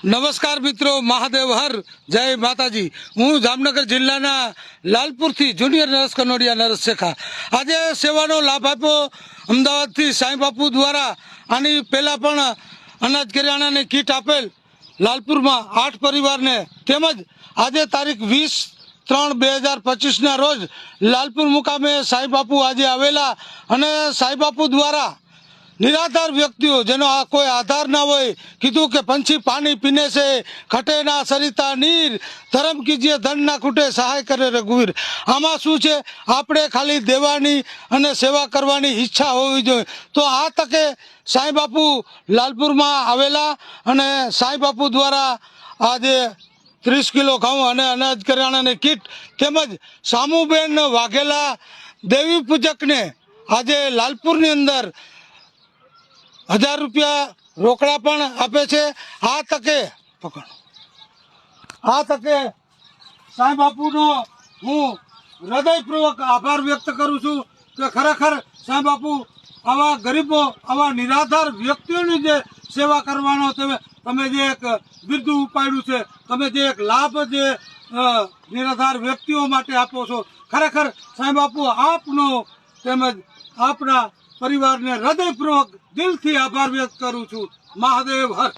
નમસ્કાર મિત્રો, મહાદેવ હર, જય માતાજી। હું જામનગર જિલ્લાના લાલપુરથી જુનિયર નર્સ કનોડિયા નર્સ શેખા। આજે સેવાનો લાભ આપ્યો અમદાવાદથી સાંઈ બાપુ દ્વારા। આની પહેલા પણ અનાજ કરિયાણાની કીટ આપેલ લાલપુરમાં 8 પરિવારને, તેમજ આજે તારીખ 20/3/2025ના રોજ લાલપુર મુકામે સાંઈ બાપુ આજે આવેલા અને સાંઈ બાપુ દ્વારા निराधार व्यक्तिओं जेनो कोई आधार ना हो कीधु के पंछी पानी पीने से खटे ना सरिता नीर, धर्म कीजिए धन ना खूटे सहाय करे रघुवीर। आमा शू छे, आपणे खाली देवानी अने सेवा करवानी इच्छा होवी जोईए। तो आ तके साईं बापू लालपुर में आवेला अने साईं बापू द्वारा आज 30 किलो घऊं अने अनाज करियाणानी किट तेमज सामूबेन वाघेला देवी पूजक ने आज लालपुर अंदर 1000 रुपया रोकड़ा पण आपे छे। आ तके साईं बापू नो हूँ हृदयपूर्वक आभार व्यक्त करूँ छूं कि खरेखर साईं बापू आवा गरीबों आवा निराधार व्यक्तिओं की जे सेवा करवानो तमे जे एक बिरदू उपाड्युं छे, तमे जे एक लाभ जे निराधार व्यक्तिओ माटे आपो छो, खरेखर साईं बापू आपनो तेमज आपना परिवार ने हृदयपूर्वक दिल थी आभार व्यक्त करूँ छूं। महादेव हर।